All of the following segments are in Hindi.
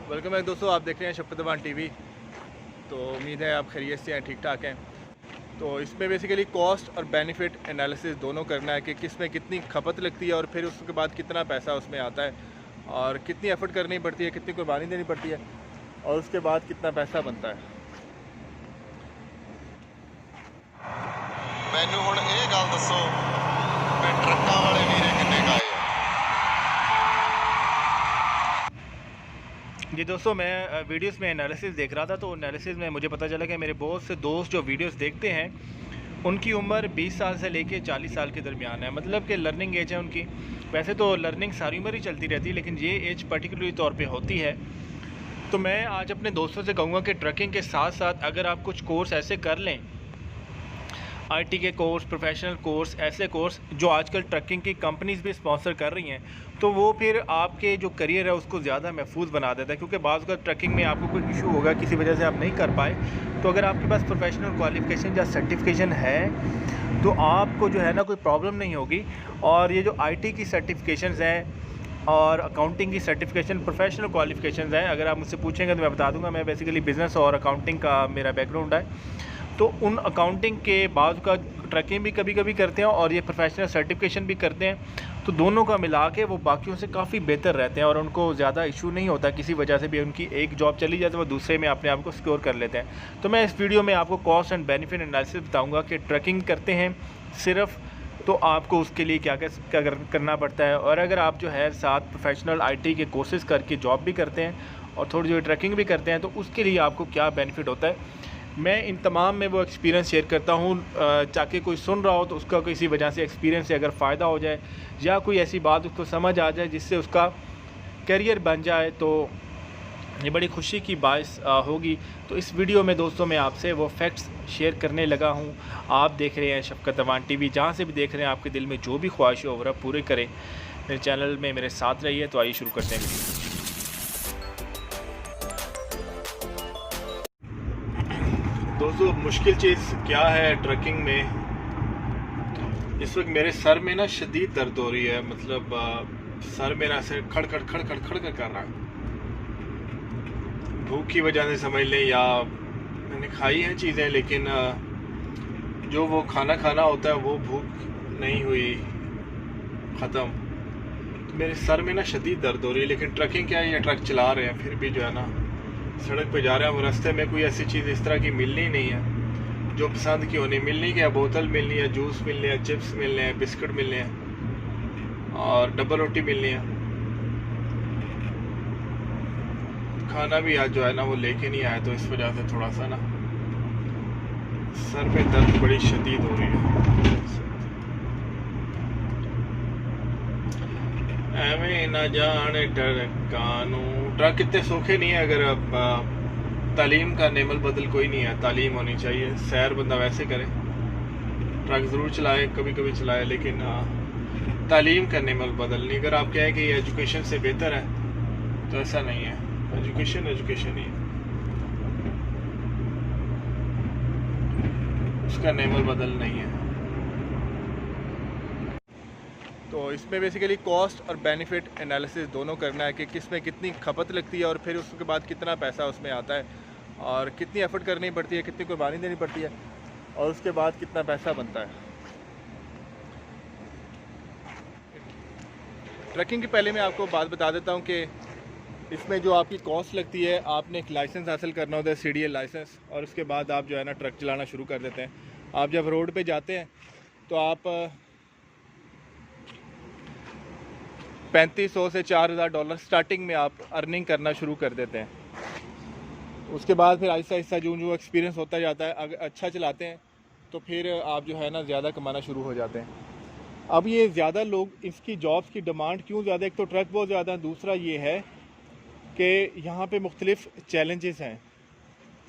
वेलकम बैक दोस्तों, आप देख रहे हैं शफ़क़त अवान टीवी। तो उम्मीद है आप खैरियत से हैं, ठीक ठाक हैं। तो इसमें बेसिकली कॉस्ट और बेनिफिट एनालिसिस दोनों करना है कि किस में कितनी खपत लगती है और फिर उसके बाद कितना पैसा उसमें आता है और कितनी एफ़र्ट करनी पड़ती है, कितनी कुर्बानी देनी पड़ती है और उसके बाद कितना पैसा बनता है। मैनू हुण ये गल दसो कि ट्रक्कां वाले वीरे किन्ने काए आ? जी दोस्तों, मैं वीडियोस में एनालिसिस देख रहा था तो एनालिसिस में मुझे पता चला कि मेरे बहुत से दोस्त जो वीडियोस देखते हैं उनकी उम्र 20 साल से लेके 40 साल के दरमियान है। मतलब कि लर्निंग एज है उनकी। वैसे तो लर्निंग सारी उम्र ही चलती रहती है, लेकिन ये एज पर्टिकुलरली तौर पे होती है। तो मैं आज अपने दोस्तों से कहूँगा कि ट्रकिंग के साथ साथ अगर आप कुछ कोर्स ऐसे कर लें, आईटी के कोर्स, प्रोफेशनल कोर्स, ऐसे कोर्स जो आजकल ट्रकिंग की कंपनीज़ भी स्पॉन्सर कर रही हैं, तो वो फिर आपके जो करियर है उसको ज़्यादा महफूज बना देता है। क्योंकि बाज़ अगर ट्रकिंग में आपको कोई इशू होगा, किसी वजह से आप नहीं कर पाए, तो अगर आपके पास प्रोफेशनल क्वालिफिकेशन या सर्टिफिकेशन है तो आपको जो है ना कोई प्रॉब्लम नहीं होगी। और ये जो आईटी की सर्टिफिकेशंस हैं और अकाउंटिंग की सर्टिफिकेशन, प्रोफेशनल क्वालिफिकेशंस हैं, अगर आप मुझसे पूछेंगे तो मैं बता दूंगा। मैं बेसिकली बिज़नेस और अकाउंटिंग का मेरा बैकग्राउंड है। तो उन अकाउंटिंग के बाद का ट्रकिंग भी कभी कभी करते हैं और ये प्रोफेशनल सर्टिफिकेशन भी करते हैं। तो दोनों का मिला के वो बाकियों से काफ़ी बेहतर रहते हैं और उनको ज़्यादा इशू नहीं होता। किसी वजह से भी उनकी एक जॉब चली जाए तो वो दूसरे में अपने आप को सिक्योर कर लेते हैं। तो मैं इस वीडियो में आपको कॉस्ट एंड बेनिफिट एनालिसिस बताऊँगा कि ट्रकिंग करते हैं सिर्फ तो आपको उसके लिए क्या क्या करना पड़ता है। और अगर आप जो है साथ प्रोफेशनल आईटी के कोर्सेज़ करके जॉब भी करते हैं और थोड़ी जो ट्रकिंग भी करते हैं तो उसके लिए आपको क्या बेनिफिट होता है, मैं इन तमाम में वो एक्सपीरियंस शेयर करता हूँ ताकि कोई सुन रहा हो तो उसका किसी वजह से एक्सपीरियंस से अगर फ़ायदा हो जाए या कोई ऐसी बात उसको समझ आ जाए जिससे उसका करियर बन जाए, तो ये बड़ी खुशी की बाइस होगी। तो इस वीडियो में दोस्तों मैं आपसे वो फैक्ट्स शेयर करने लगा हूँ। आप देख रहे हैं शफ़क़त अवान टीवी। जहाँ से भी देख रहे हैं, आपके दिल में जो भी ख्वाहिश हो वह पूरे करें। मेरे चैनल में मेरे साथ रहिए। तो आइए शुरू करते हैं वीडियो। दोस्तों, मुश्किल चीज़ क्या है ट्रकिंग में, इस वक्त मेरे सर में ना शदीद दर्द हो रही है। मतलब सर मेरा ऐसे खड़ खड़ खड़ खड़ खड़ कर रहा है। भूख की वजह से समझ लें, या मैंने खाई हैं चीज़ें लेकिन जो वो खाना खाना होता है वो भूख नहीं हुई ख़त्म। तो मेरे सर में ना शदीद दर्द हो रही है। लेकिन ट्रकिंग क्या है, ये ट्रक चला रहे हैं फिर भी जो है ना सड़क पे जा रहे हैं। वो रास्ते में कोई ऐसी चीज़ इस तरह की मिलनी नहीं है जो पसंद की होनी। मिलनी क्या, बोतल मिलनी है, जूस मिलने हैं, चिप्स मिलने हैं, बिस्किट मिलने हैं और डबल रोटी मिलनी है। खाना भी आज जो है ना वो लेके नहीं आया, तो इस वजह से थोड़ा सा ना सर पे दर्द बड़ी शदीद हो रही है। एवें ना जाने ट्रकानू, ट्रक इतने सौखे नहीं है। अगर तालीम का नेमल बदल कोई नहीं है, तालीम होनी चाहिए। सैर बंदा वैसे करे, ट्रक ज़रूर चलाए, कभी कभी चलाए, लेकिन तालीम का नेमल बदल नहीं। अगर आप कहें कि ये एजुकेशन से बेहतर है तो ऐसा नहीं है। एजुकेशन एजुकेशन ही है, उसका नेमल बदल नहीं है। तो इसमें बेसिकली कॉस्ट और बेनिफिट एनालिसिस दोनों करना है कि किस में कितनी खपत लगती है और फिर उसके बाद कितना पैसा उसमें आता है और कितनी एफ़र्ट करनी पड़ती है, कितनी कुर्बानी देनी पड़ती है और उसके बाद कितना पैसा बनता है। ट्रकिंग के पहले मैं आपको बात बता देता हूँ कि इसमें जो आपकी कॉस्ट लगती है, आपने एक लाइसेंस हासिल करना होता है, CDL लाइसेंस, और उसके बाद आप जो है ना ट्रक चलाना शुरू कर देते हैं। आप जब रोड पे जाते हैं तो आप 3500 से $4000 स्टार्टिंग में आप अर्निंग करना शुरू कर देते हैं। उसके बाद फिर आहिस्ता आहिस्ता जो एक्सपीरियंस होता जाता है, अगर अच्छा चलाते हैं तो फिर आप जो है ना ज़्यादा कमाना शुरू हो जाते हैं। अब ये ज़्यादा लोग, इसकी जॉब्स की डिमांड क्यों ज़्यादा, एक तो ट्रक बहुत ज़्यादा, दूसरा ये है कि यहाँ पे मुख्तलिफ चैलेंजेस हैं।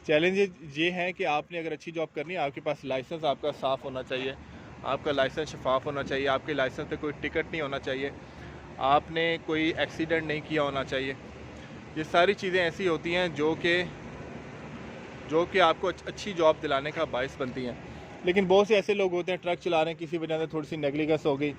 चैलेंजेस ये हैं कि आपने अगर अच्छी जॉब करनी है, आपके पास लाइसेंस आपका साफ़ होना चाहिए, आपका लाइसेंस शफाफ होना चाहिए, आपके लाइसेंस पे कोई टिकट नहीं होना चाहिए, आपने कोई एक्सीडेंट नहीं किया होना चाहिए। ये सारी चीज़ें ऐसी होती हैं जो कि आपको अच्छी जॉब दिलाने का बायस बनती हैं। लेकिन बहुत से ऐसे लोग होते हैं, ट्रक चला रहे हैं, किसी वजह से थोड़ी सी नेगलिजेंस हो गई,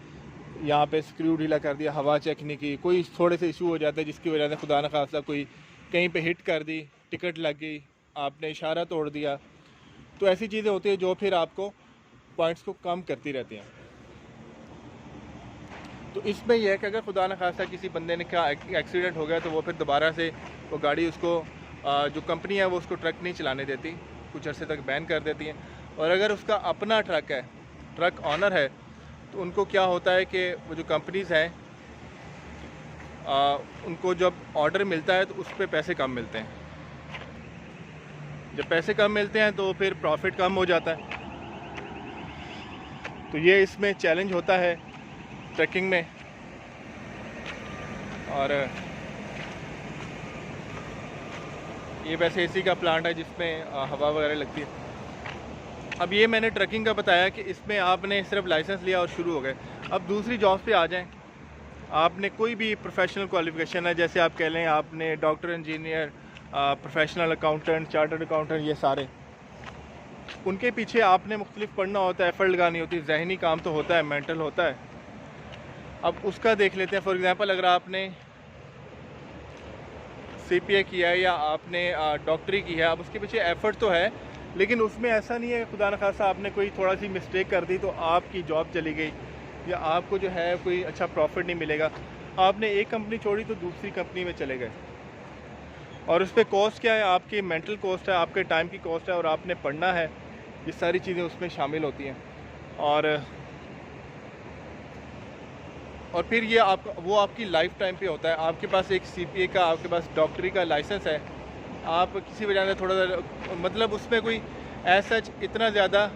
यहाँ पे स्क्रू ढीला कर दिया, हवा चेक नहीं की, कोई थोड़े से इशू हो जाता है जिसकी वजह से खुदा न खासा कोई कहीं पे हिट कर दी, टिकट लग गई, आपने इशारा तोड़ दिया, तो ऐसी चीज़ें होती हैं जो फिर आपको पॉइंट्स को कम करती रहती हैं। तो इसमें यह है कि अगर खुदा न खास्ता किसी बंदे ने का एक्सीडेंट हो गया तो वो फिर दोबारा से वो गाड़ी उसको जो कंपनी है वो उसको ट्रक नहीं चलाने देती, कुछ अर्से तक बैन कर देती हैं। और अगर उसका अपना ट्रक है, ट्रक ऑनर है, तो उनको क्या होता है कि वो जो कंपनीज़ हैं उनको जब ऑर्डर मिलता है तो उस पर पैसे कम मिलते हैं। जब पैसे कम मिलते हैं तो फिर प्रॉफिट कम हो जाता है। तो ये इसमें चैलेंज होता है ट्रैकिंग में। और ये वैसे एसी का प्लांट है जिसमें हवा वगैरह लगती है। अब ये मैंने ट्रैकिंग का बताया कि इसमें आपने सिर्फ लाइसेंस लिया और शुरू हो गए। अब दूसरी जॉब पे आ जाएं, आपने कोई भी प्रोफेशनल क्वालिफिकेशन है, जैसे आप कह लें आपने doctor, engineer, professional accountant, chartered accountant, ये सारे, उनके पीछे आपने मुख्तलिफ पढ़ना होता है, एफर्ट लगानी होती है, जहनी काम तो होता है, मेंटल होता है। अब उसका देख लेते हैं। फॉर एग्ज़ाम्पल अगर आपने CPA किया है या आपने डॉक्टरी की है, अब उसके पीछे एफ़र्ट तो है, लेकिन उसमें ऐसा नहीं है कि खुदा न खास्ता आपने कोई थोड़ा सी मिस्टेक कर दी तो आपकी जॉब चली गई या आपको जो है कोई अच्छा प्रॉफिट नहीं मिलेगा। आपने एक कंपनी छोड़ी तो दूसरी कंपनी में चले गए, और उस पर कॉस्ट क्या है, आपकी मेंटल कॉस्ट है, आपके टाइम की कॉस्ट है, और आपने पढ़ना है, ये सारी चीज़ें उसमें शामिल होती हैं। और फिर ये वो आपकी लाइफ टाइम पे होता है। आपके पास एक CPA का, आपके पास डॉक्टरी का लाइसेंस है, आप किसी वजह से थोड़ा सा मतलब उसमें कोई ऐसा इतना ज़्यादा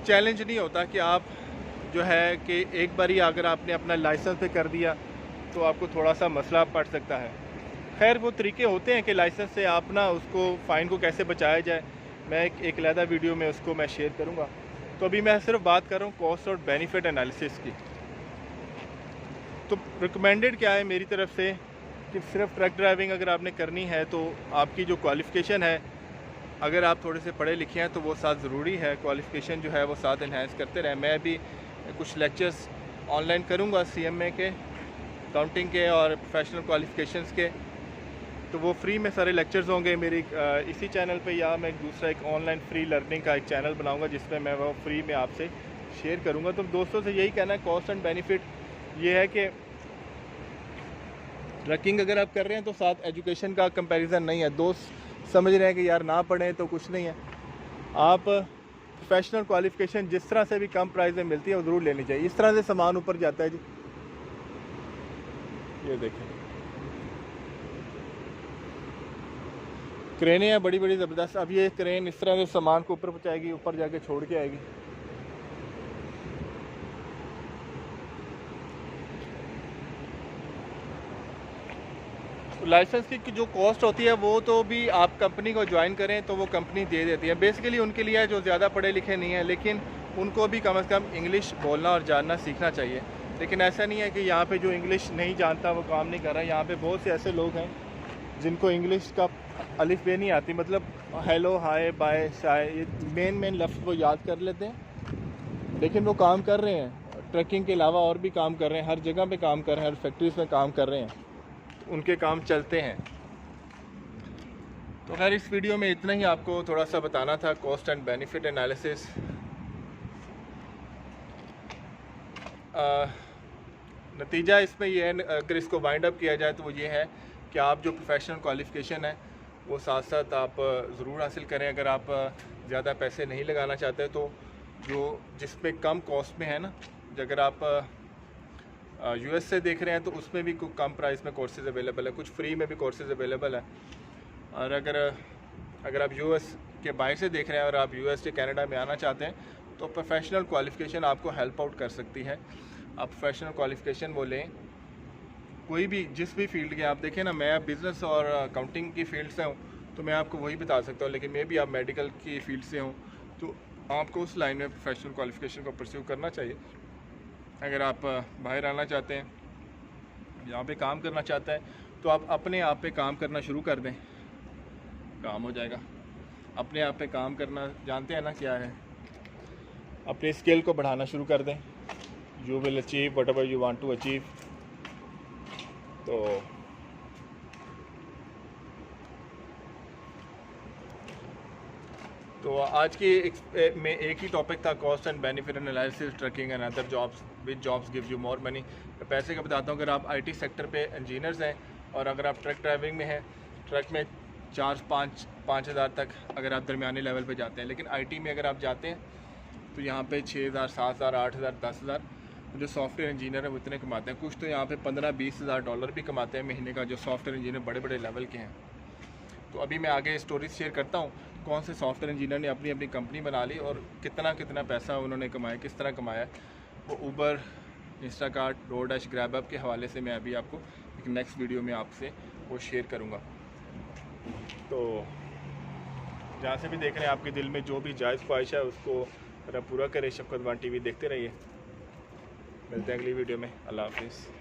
चैलेंज नहीं होता कि आप जो है कि एक बार ही अगर आपने अपना लाइसेंस पे कर दिया तो आपको थोड़ा सा मसला पड़ सकता है। खैर वो तरीके होते हैं कि लाइसेंस से आप ना उसको फ़ाइन को कैसे बचाया जाए, मैं एक अलहदा वीडियो में उसको मैं शेयर करूँगा। तो अभी मैं सिर्फ बात कर रहा हूँ कॉस्ट और बेनिफिट एनालिसिस की। तो रिकमेंडेड क्या है मेरी तरफ से कि सिर्फ ट्रक ड्राइविंग अगर आपने करनी है तो आपकी जो क्वालिफ़िकेशन है, अगर आप थोड़े से पढ़े लिखे हैं तो वो साथ ज़रूरी है, क्वालिफ़िकेशन जो है वो साथ इन्हांस करते रहें। मैं भी कुछ लेक्चर्स ऑनलाइन करूँगा CMA के, अकाउंटिंग के और प्रोफेशनल क्वालिफ़िकेशंस के, तो वो फ्री में सारे लेक्चर्स होंगे मेरी इसी चैनल पे, या मैं दूसरा एक ऑनलाइन फ्री लर्निंग का एक चैनल बनाऊँगा जिसमें मैं वो फ्री में आपसे शेयर करूँगा। तो दोस्तों से यही कहना है, कॉस्ट एंड बेनिफिट ये है कि ट्रैकिंग अगर आप कर रहे हैं तो साथ एजुकेशन का कंपैरिजन नहीं है। दोस्त समझ रहे हैं कि यार ना पढ़ें तो कुछ नहीं है, आप प्रोफेशनल क्वालिफ़िकेशन जिस तरह से भी कम प्राइस में मिलती है वो ज़रूर लेनी चाहिए। इस तरह से सामान ऊपर जाता है जी, ये देखें क्रेनें हैं बड़ी बड़ी ज़बरदस्त। अब ये क्रेन इस तरह से सामान को ऊपर पहुँचाएगी, ऊपर जाके छोड़ के आएगी। लाइसेंस की जो कॉस्ट होती है वो तो भी आप कंपनी को ज्वाइन करें तो वो कंपनी दे देती है। बेसिकली उनके लिए जो ज़्यादा पढ़े लिखे नहीं हैं, लेकिन उनको भी कम से कम इंग्लिश बोलना और जानना सीखना चाहिए। लेकिन ऐसा नहीं है कि यहाँ पे जो इंग्लिश नहीं जानता वो काम नहीं कर रहा है। यहाँ पे बहुत से ऐसे लोग हैं जिनको इंग्लिश का अलिफ बे नहीं आती, मतलब हेलो, हाय, बाय, शाय, ये मेन लफ्ज़ वो याद कर लेते हैं, लेकिन वो काम कर रहे हैं। ट्रैकिंग के अलावा और भी काम कर रहे हैं, हर जगह पे काम कर रहे हैं, हर फैक्ट्रीज़ में काम कर रहे हैं, उनके काम चलते हैं। तो खैर इस वीडियो में इतना ही आपको थोड़ा सा बताना था, कॉस्ट एंड बेनिफिट एनालिसिस। नतीजा इसमें यह है, अगर इसको वाइंड अप किया जाए तो वो ये है कि आप जो प्रोफेशनल क्वालिफ़िकेशन है वो साथ साथ आप ज़रूर हासिल करें। अगर आप ज़्यादा पैसे नहीं लगाना चाहते तो जो जिसमें कम कॉस्ट में है ना, अगर आप US से देख रहे हैं तो उसमें भी कुछ कम प्राइस में कोर्सेज़ अवेलेबल है, कुछ फ्री में भी कोर्सेज़ अवेलेबल है। और अगर आप US के बाहर से देख रहे हैं और आप US से कनाडा में आना चाहते हैं तो प्रोफेशनल क्वालिफ़िकेशन आपको हेल्प आउट कर सकती है। आप प्रोफेशनल क्वालिफ़िकेशन वो लें, कोई भी जिस भी फील्ड के। आप देखें ना, मैं बिज़नेस और अकाउंटिंग की फील्ड से हूँ तो मैं आपको वही बता सकता हूँ, लेकिन मैं भी आप मेडिकल की फील्ड से हूँ तो आपको उस लाइन में प्रोफेशनल क्वालिफ़िकेशन को परस्यू करना चाहिए। अगर आप बाहर आना चाहते हैं, यहाँ पे काम करना चाहते हैं, तो आप अपने आप पे काम करना शुरू कर दें, काम हो जाएगा। अपने आप पे काम करना जानते हैं ना क्या है, अपनी स्किल को बढ़ाना शुरू कर दें। You will achieve whatever you want to achieve. तो तो आज की में एक ही टॉपिक था, cost and benefit analysis, trucking and other jobs, which jobs give you more money. पैसे का बताता हूँ, अगर आप आईटी सेक्टर पे इंजीनियर्स हैं और अगर आप ट्रक ड्राइविंग में हैं, ट्रक में 4-5 हज़ार तक अगर आप दरमियाने लेवल पे जाते हैं, लेकिन आईटी में अगर आप जाते हैं तो यहाँ पे 6,000, 7,000, 8,000, 10,000 जो सॉफ्टवेयर इंजीनियर है वो इतने कमाते हैं। कुछ तो यहाँ पे 15-20 हज़ार डॉलर भी कमाते हैं महीने का, जो सॉफ्टवेयर इंजीनियर बड़े बड़े लेवल के हैं। तो अभी मैं आगे स्टोरीज शेयर करता हूँ, कौन से सॉफ्टवेयर इंजीनियर ने अपनी अपनी कंपनी बना ली और कितना पैसा उन्होंने कमाया, किस तरह कमाया। वो ऊबर, इंस्टाकार्ट, डोरडैश, ग्रैबअप के हवाले से मैं अभी आपको एक नेक्स्ट वीडियो में आपसे वो शेयर करूँगा। तो जहाँ से भी देख रहे हैं, आपके दिल में जो भी जायज़ ख्वाहिश है उसको पूरा करें। शफ़क़त 1 TV देखते रहिए। मिलते हैं अगली वीडियो में। अल्लाह हाफिज़।